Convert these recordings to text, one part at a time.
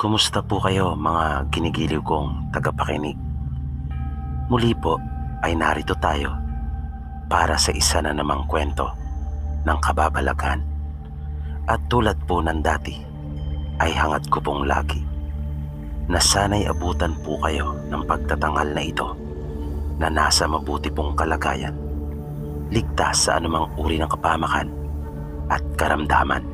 Kumusta po kayo mga ginigiliw kong tagapakinig? Muli po ay narito tayo para sa isa na namang kwento ng kababalaghan. At tulad po ng dati ay hangad ko pong lagi na sana'y abutan po kayo ng pagtatanghal na ito na nasa mabuti pong kalagayan, ligtas sa anumang uri ng kapamakan at karamdaman.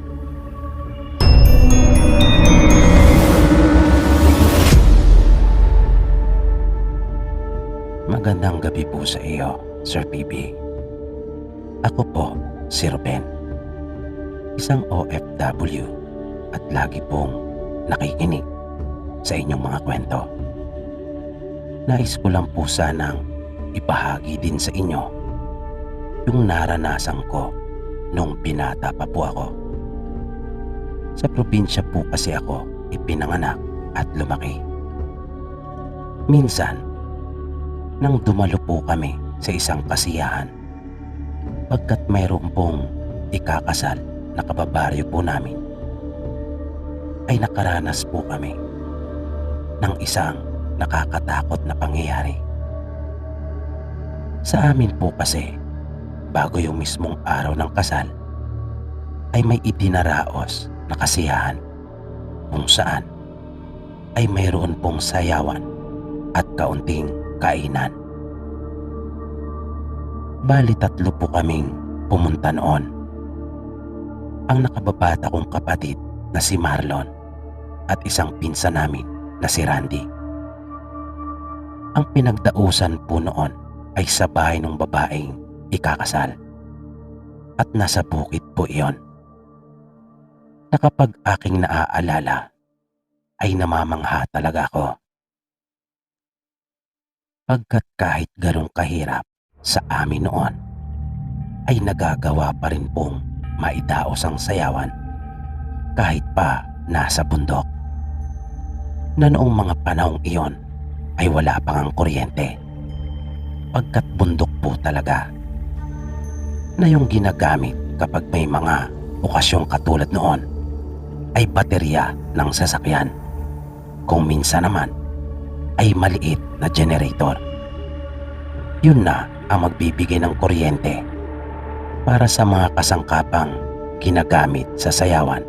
Magandang gabi po sa iyo, Sir PB. Ako po, si Ruben. Isang OFW at lagi pong nakikinig sa inyong mga kwento. Nais ko lang po sanang ibahagi din sa inyo yung naranasan ko nung binata pa po ako. Sa probinsya po kasi ako ipinanganak at lumaki. Minsan, nang dumalo po kami sa isang kasiyahan, pagkat mayroon pong ikakasal na kababaryo po namin, ay nakaranas po kami ng isang nakakatakot na pangyayari. Sa amin po kasi, bago yung mismong araw ng kasal, ay may idinaraos na kasiyahan kung saan ay mayroon pong sayawan at kaunting kainan. Bali 3 po kaming pumunta noon. Ang nakababata kong kapatid na si Marlon at isang pinsan namin na si Randy. Ang pinagdausan po noon ay sa bahay ng babaeng ikakasal at nasa bukid po iyon. Na kapag aking naaalala ay namamangha talaga ako. Pagkat kahit ganong kahirap sa amin noon, ay nagagawa pa rin pong maidaos ang sayawan kahit pa nasa bundok. Na noong mga panahong iyon ay wala pang ang kuryente, pagkat bundok po talaga, na yung ginagamit kapag may mga okasyong katulad noon ay baterya ng sasakyan, kung minsan naman ay maliit na generator. Yun na ang magbibigay ng kuryente para sa mga kasangkapang ginagamit sa sayawan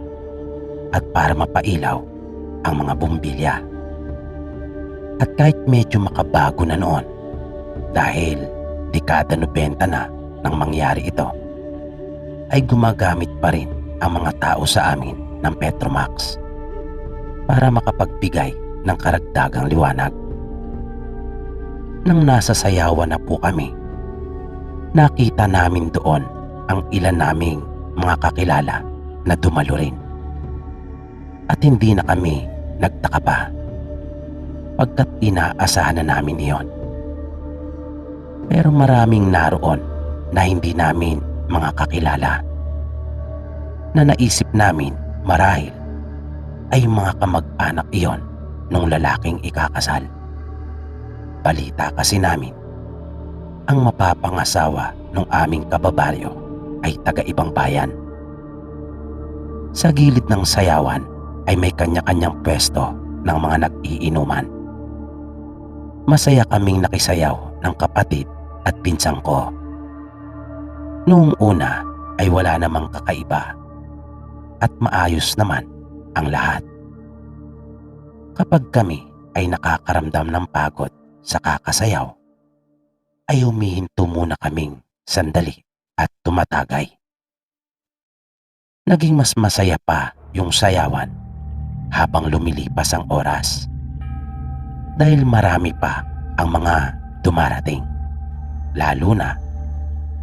at para mapailaw ang mga bumbilya. At kahit medyo makabago na noon, dahil dekada 90 na nang mangyari ito, ay gumagamit pa rin ang mga tao sa amin ng Petromax para makapagbigay ng karagdagang liwanag. Nang nasa sayawan na po kami, nakita namin doon ang ilan naming mga kakilala na dumalo rin. At hindi na kami nagtaka pa, pagkat inaasahan na namin iyon. Pero maraming naroon na hindi namin mga kakilala, na naisip namin marahil ay mga kamag-anak iyon nung lalaking ikakasal. Balita kasi namin, ang mapapangasawa ng aming kababaryo ay taga-ibang bayan. Sa gilid ng sayawan ay may kanya-kanyang pwesto ng mga nag-iinuman. Masaya kaming nakisayaw ng kapatid at pinsang ko. Noong una ay wala namang kakaiba at maayos naman ang lahat. Kapag kami ay nakakaramdam ng pagod sa kakasayaw, ay humihinto muna kaming sandali at tumatagay. Naging mas masaya pa yung sayawan habang lumilipas ang oras, dahil marami pa ang mga dumarating, lalo na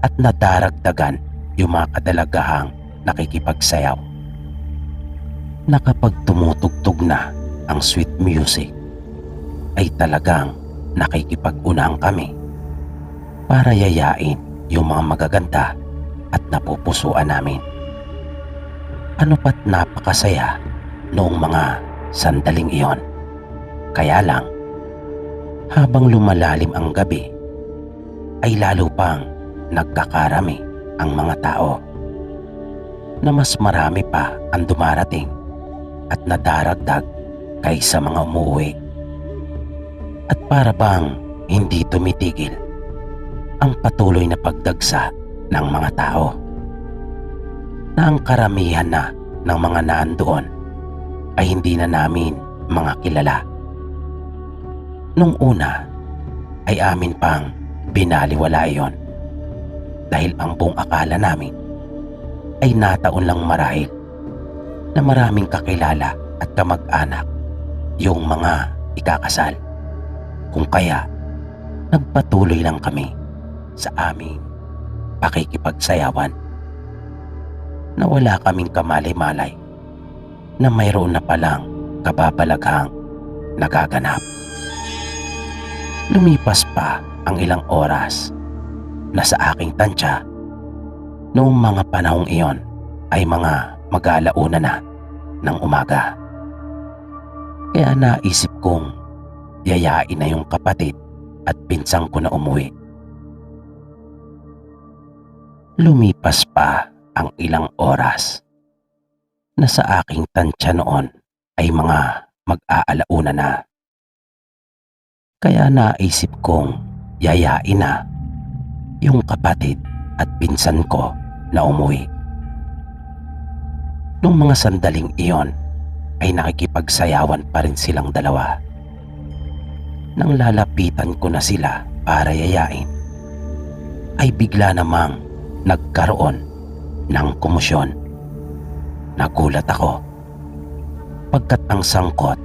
at nadaragdagan yung mga kadalagahang nakikipagsayaw, na kapag tumutugtog na ang sweet music ay talagang nakikipag-unang kami para yayain yung mga magaganda at napupusuan namin. Ano pa't napakasaya noong mga sandaling iyon. Kaya lang, habang lumalalim ang gabi, ay lalo pang nagkakarami ang mga tao, na mas marami pa ang dumarating at nadaragdag kaysa mga umuwi. At para bang hindi tumitigil ang patuloy na pagdagsa ng mga tao, na ang karamihan na ng mga naandoon ay hindi na namin mga kilala. Nung una ay amin pang binaliwala iyon dahil ang buong akala namin ay nataon lang marahil na maraming kakilala at kamag-anak yung mga ikakasal. Kung kaya nagpatuloy lang kami sa aming pakikipagsayawan, na wala kaming kamalay-malay na mayroon na palang kababalaghang nagaganap. Lumipas pa ang ilang oras na sa aking tansya, noong mga panahong iyon ay mga mag-aalauna na ng umaga. Kaya naisip kong yayain na yung kapatid at pinsang ko na umuwi. Lumipas pa ang ilang oras na sa aking tansya noon ay mga mag-aalauna na. Kaya naisip kong yayain na yung kapatid at pinsan ko na umuwi. Nung mga sandaling iyon ay nakikipagsayawan pa rin silang dalawa. Nang lalapitan ko na sila para yayain, ay bigla namang nagkaroon ng komosyon. Nagulat ako pagkat ang sangkot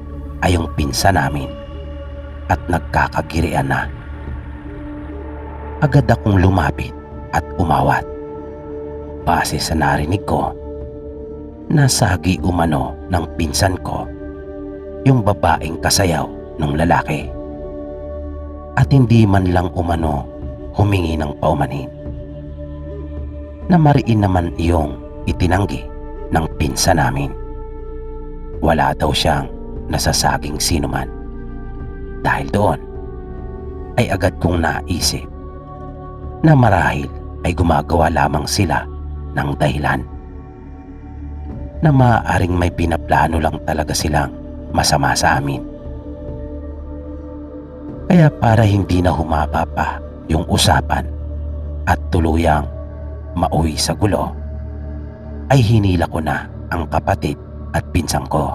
ay yung pinsan namin at nagkakagirian na. Agad akong lumapit at umawat. Base sa narinig ko, nasagi umano ng pinsan ko yung babaeng kasayaw ng lalaki. At hindi man lang umano humingi ng paumanhin. Namariin naman iyong itinanggi ng pinsan namin. Wala daw siyang nasasaging sinuman. Dahil doon ay agad kong naisip na marahil ay gumagawa lamang sila ng dahilan, na maaaring may pinaplano lang talaga silang masama sa amin. Kaya para hindi na humaba pa yung usapan at tuluyang mauwi sa gulo, ay hinila ko na ang kapatid at pinsang ko.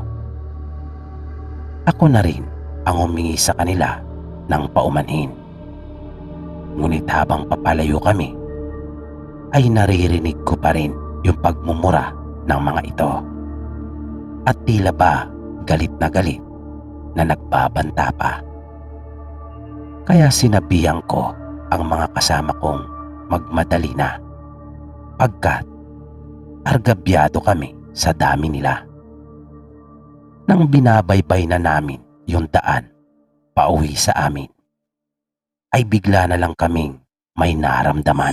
Ako na rin ang humingi sa kanila ng paumanhin. Ngunit habang papalayo kami, ay naririnig ko pa rin yung pagmumura ng mga ito. At tila ba galit na nagbabanta pa. Kaya sinabihan ko ang mga kasama kong magmadali na, pagkat argabyado kami sa dami nila. Nang binabaybay na namin yung daan pauwi sa amin, ay bigla na lang kaming may naramdaman.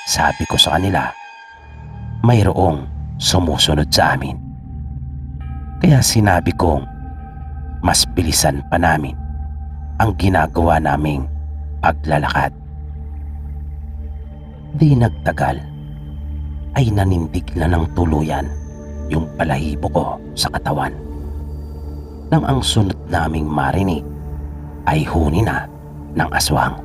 Sabi ko sa kanila, mayroong sumusunod sa amin. Kaya sinabi kong mas bilisan pa namin ang ginagawa naming paglalakad. Di nagtagal ay nanindig na ng tuluyan yung balahibo ko sa katawan, nang ang sunod naming marinig ay huni na ng aswang.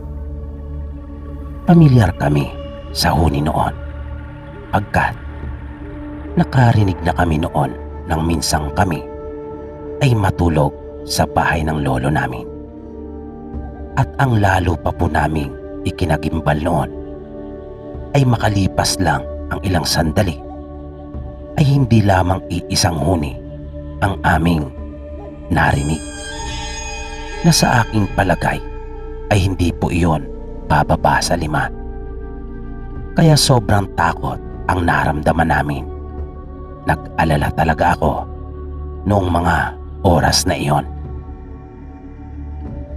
Pamilyar kami sa huni noon, pagkat nakarinig na kami noon nang minsang kami ay matulog sa bahay ng lolo namin. At ang lalo pa po naming ikinagimbal noon ay makalipas lang ang ilang sandali ay hindi lamang iisang huni ang aming narinig, na sa aking palagay ay hindi po iyon bababa sa 5. Kaya sobrang takot ang naramdaman namin. Nag-alala talaga ako noong mga oras na iyon,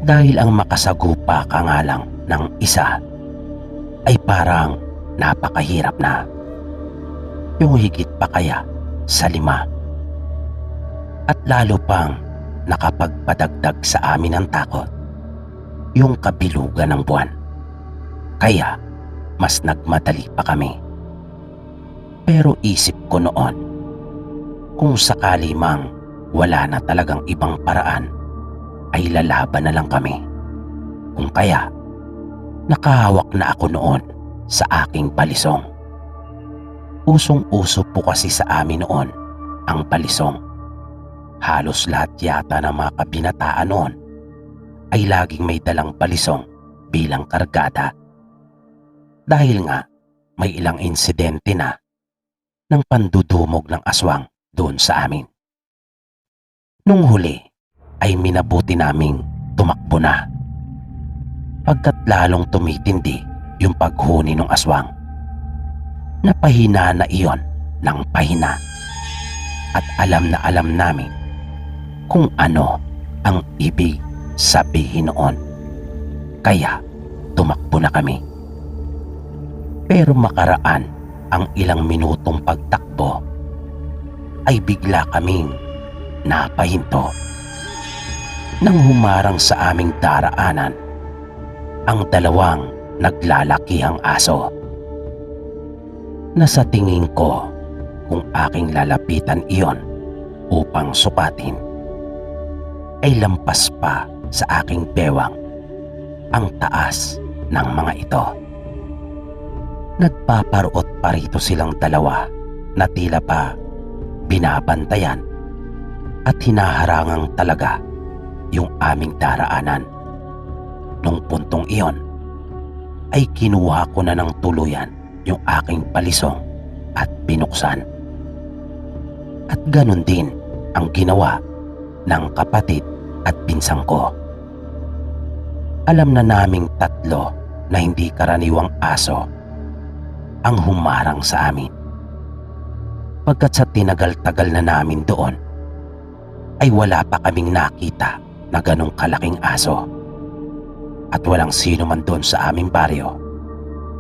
dahil ang makasagupa ka nga lang ng isa ay parang napakahirap na. Yung higit pa kaya sa 5. At lalo pang nakapagpadagdag sa amin ng takot yung kabilugan ng buwan. Kaya mas nagmadali pa kami. Pero isip ko noon, kung sakali mang wala na talagang ibang paraan, ay lalaban na lang kami. Kung kaya, nakahawak na ako noon sa aking balisong. Usong-uso po kasi sa amin noon ang balisong. Halos lahat yata ng mga kabinataan noon ay laging may dalang balisong bilang kargada. Dahil nga may ilang insidente na ng pandudumog ng aswang doon sa amin. Nung huli ay minabuti naming tumakbo na. Pagkat lalong tumitindi yung paghuni ng aswang. Napahina na iyon ng pahina. At alam na alam namin kung ano ang ibig sabihin noon. Kaya tumakbo na kami. Pero makaraan ang ilang minutong pagtakbo ay bigla kaming napahinto. Nang humarang sa aming daraanan ang dalawang naglalakihang aso. Nasa tingin ko kung aking lalapitan iyon upang sukatin, ay lampas pa sa aking bewang ang taas ng mga ito. Nagpaparoot pa rito silang dalawa na tila pa binabantayan at hinaharangang talaga yung aming daraanan. Nung puntong iyon ay kinuha ko na ng tuluyan yung aking balisong at binuksan. At ganun din ang ginawa ng kapatid at pinsang ko. Alam na naming tatlo na hindi karaniwang aso ang humarang sa amin. Pagkat sa tinagal-tagal na namin doon ay wala pa kaming nakita na ganong kalaking aso. At walang sino man doon sa aming baryo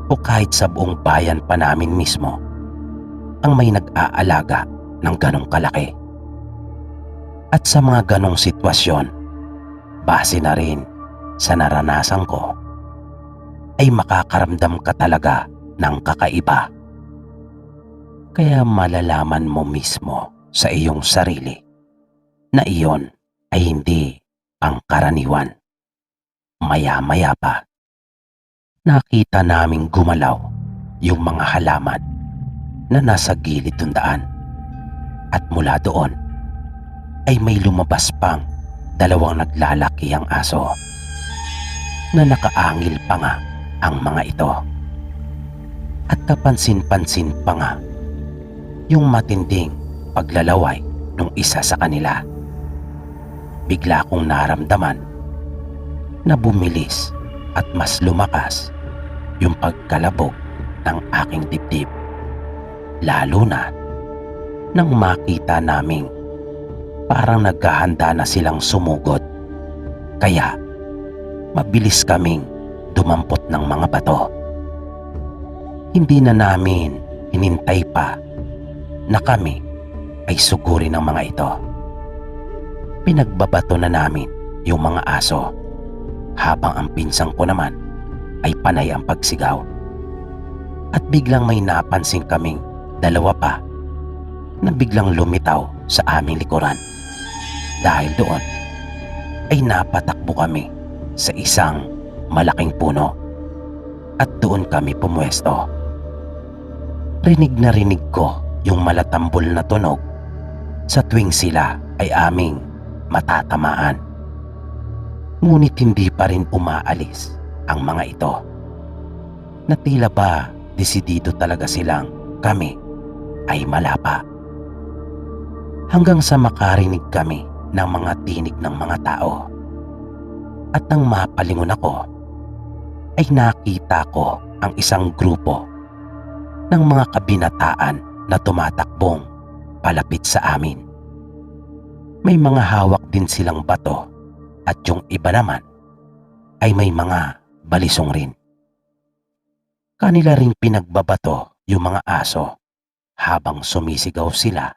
o kahit sa buong bayan pa namin mismo ang may nag-aalaga ng ganong kalaki. At sa mga ganong sitwasyon, base na rin sa naranasan ko, ay makakaramdam ka talaga ng kakaiba. Kaya malalaman mo mismo sa iyong sarili na iyon ay hindi pangkaraniwan. Maya-maya pa, nakita naming gumalaw yung mga halaman na nasa gilid ng daan. At mula doon ay may lumabas pang dalawang naglalakihang aso na nakaangil pa nga ang mga ito. At kapansin-pansin pa nga yung matinding paglalaway ng isa sa kanila. Bigla kong naramdaman na bumilis at mas lumakas yung pagkalabog ng aking dibdib. Lalo na nang makita naming parang naghahanda na silang sumugod. Kaya mabilis kaming dumampot ng mga bato. Hindi na namin hinintay pa na kami ay sugurin ng mga ito. Pinagbabato na namin yung mga aso habang ang pinsang ko naman ay panay ang pagsigaw. At biglang may napansin kaming dalawa pa na biglang lumitaw sa aming likuran. Dahil doon ay napatakbo kami sa isang malaking puno at doon kami pumwesto. Rinig na rinig ko yung malatambol na tunog sa tuwing sila ay aming matatamaan. Ngunit hindi pa rin umaalis ang mga ito, na tila ba desidido talaga silang kami ay malapa. Hanggang sa makarinig kami ng mga tinig ng mga tao. At nang mapalingon ako, ay nakita ko ang isang grupo ng mga kabinataan na tumatakbong palapit sa amin. May mga hawak din silang bato at yung iba naman ay may mga balisong rin. Kanila ring pinagbabato yung mga aso habang sumisigaw sila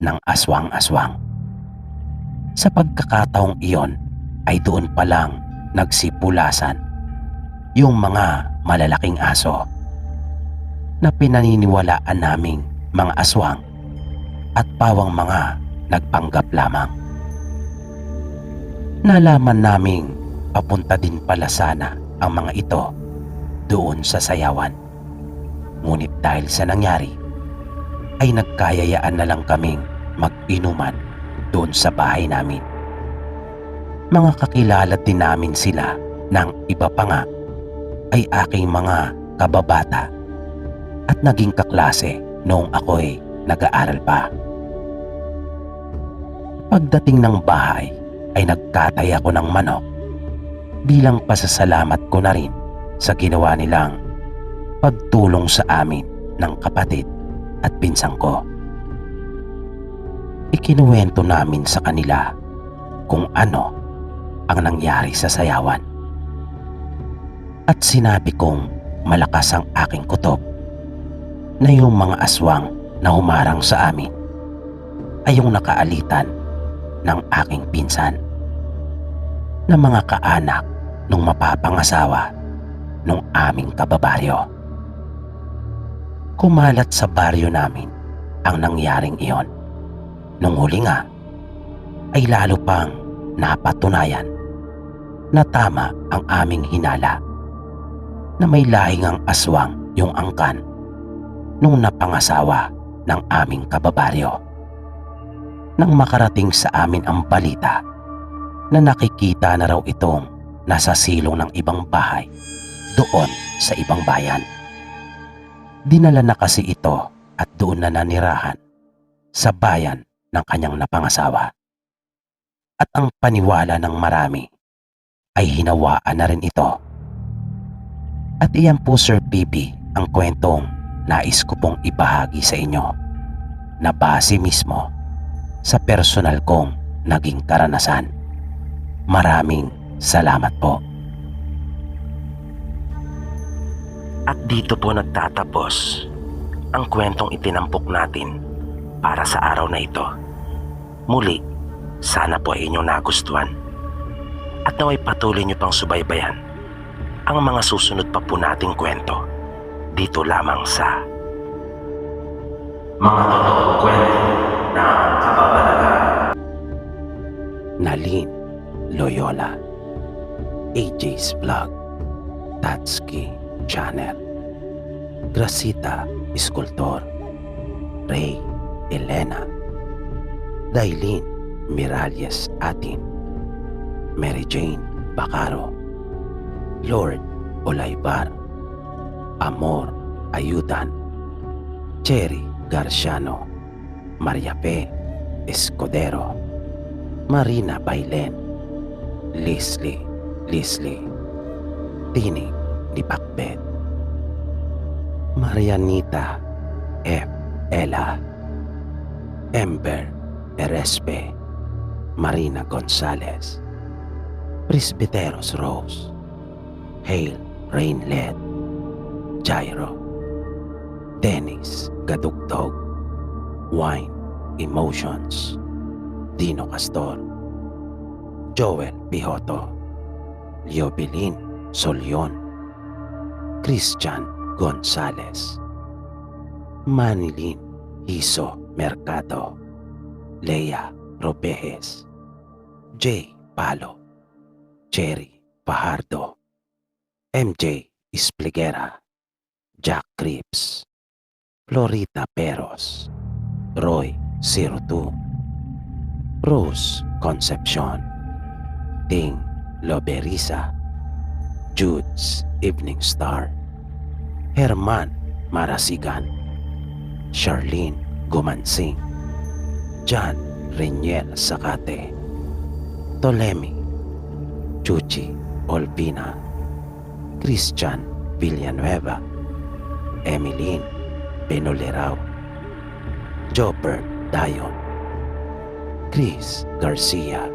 ng aswang-aswang. Sa pagkakataong iyon ay doon pa lang nagsipulasan yung mga malalaking aso na pinaniniwalaan naming mga aswang at pawang mga nagpanggap lamang. Nalaman naming papunta din pala sana ang mga ito doon sa sayawan. Ngunit dahil sa nangyari, ay nagkayayaan na lang kaming mag-inuman doon sa bahay namin. Mga kakilala din namin sila ng iba pa nga ay aking mga kababata at naging kaklase noong ako'y nag-aaral pa. Pagdating ng bahay ay nagkatay ako ng manok bilang pasasalamat ko na rin sa ginawa nilang pagtulong sa amin ng kapatid at pinsang ko. Ikinuwento namin sa kanila kung ano ang nangyari sa sayawan. At sinabi kong malakas ang aking kutob na yung mga aswang na humarang sa amin ay yung nakaalitan ng aking pinsan na mga kaanak nung mapapangasawa nung aming kababaryo. Kumalat sa baryo namin ang nangyaring iyon. Nung huli nga, ay lalo pang napatunayan na tama ang aming hinala na may lahing ang aswang yung angkan nung napangasawa ng aming kababaryo. Nang makarating sa amin ang balita na nakikita na raw itong nasa silong ng ibang bahay doon sa ibang bayan. Dinala na kasi ito at doon na nanirahan sa bayan ng kanyang napangasawa. At ang paniwala ng marami ay hinawaan na rin ito. At iyan po Sir PB ang kwentong nais ko pong ibahagi sa inyo na base mismo sa personal kong naging karanasan. Maraming salamat po. At dito po nagtatapos ang kwentong itinampok natin para sa araw na ito. Muli, sana po ay inyong nagustuhan at naway patuloy niyo pang subaybayan ang mga susunod pa po nating kwento dito lamang sa Mga Totoong Kwento ng Kababalagan. Nalin Loyola, AJ's Vlog, Tatsuki Channel, Gracita Escultor, Ray Elena, Dailin Miralles Atin, Mary Jane Bacaro, Lord Olaybar, Amor Ayudan, Cherry Garciano, Maria P. Escudero, Marina Bailen, Leslie Tini Di Pacbet, Marianita F. Ella, Ember Erespe, Marina Gonzalez, Presbyteros Rose, Hale Rainlet, Jairo, Dennis Gadugtog, Wine Emotions, Dino Castor, Joel Pihoto, Liobilin Solion, Christian Gonzalez, Manilin Hiso Mercado, Lea Robejes, J. Palo, Cherry Pajardo, MJ Ispligera, Jack Cripps, Florita Peros, Roy 02, Rose Concepcion, Ting Loberisa, Jude's Evening Star, Herman Marasigan, Charlene Gumansing, John Reniel Sakate, Tolemi, Chuchi Olpina, Christian Villanueva, Emeline Benolerao, Jopper Dayon, Chris Garcia,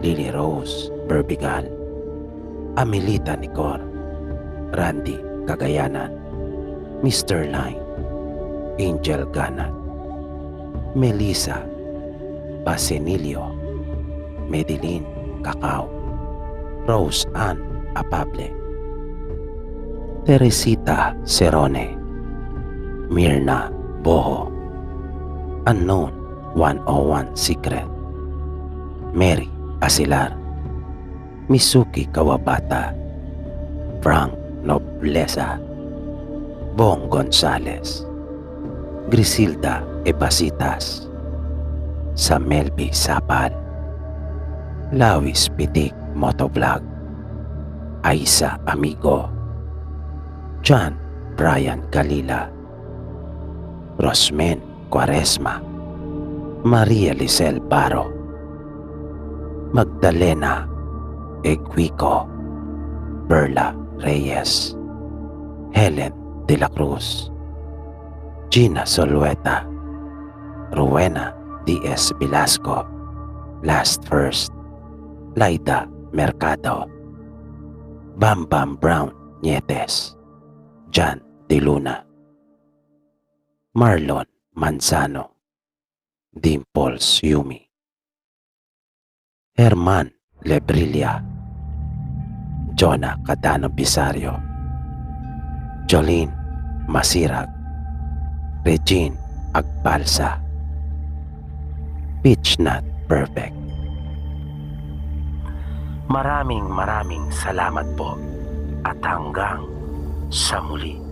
Lily Rose Berbigal, Amelita Nicor, Randy Cagayanan, Mr. Line, Angel Ganat, Melissa Basenilio, Medellin Cacao, Rose Ann Apable, Teresita Cerone, Mirna Boho, Unknown 101 Secret, Mary Asilar, Misuki Kawabata, Frank Nobleza, Bong Gonzales, Griselda Ebasitas, Samelby Sapal, Lawis Pitik Motovlog, Aisa Amigo, John Brian Galila, Rosmen Quaresma, Maria Lisel Baro, Magdalena Equico, Perla Reyes, Helen De La Cruz, Gina Solueta, Rowena D.S. Velasco, Last First, Laida Mercado, Bam Bam Brown Nietes, Jan De Luna, Marlon Manzano, Dimples Yumi, Herman Lebrilia, Jonah Cadano Bisario, Jolene Masirag, Regine Agbalsa, Peach Nut Perfect. Maraming salamat po at hanggang sa muli.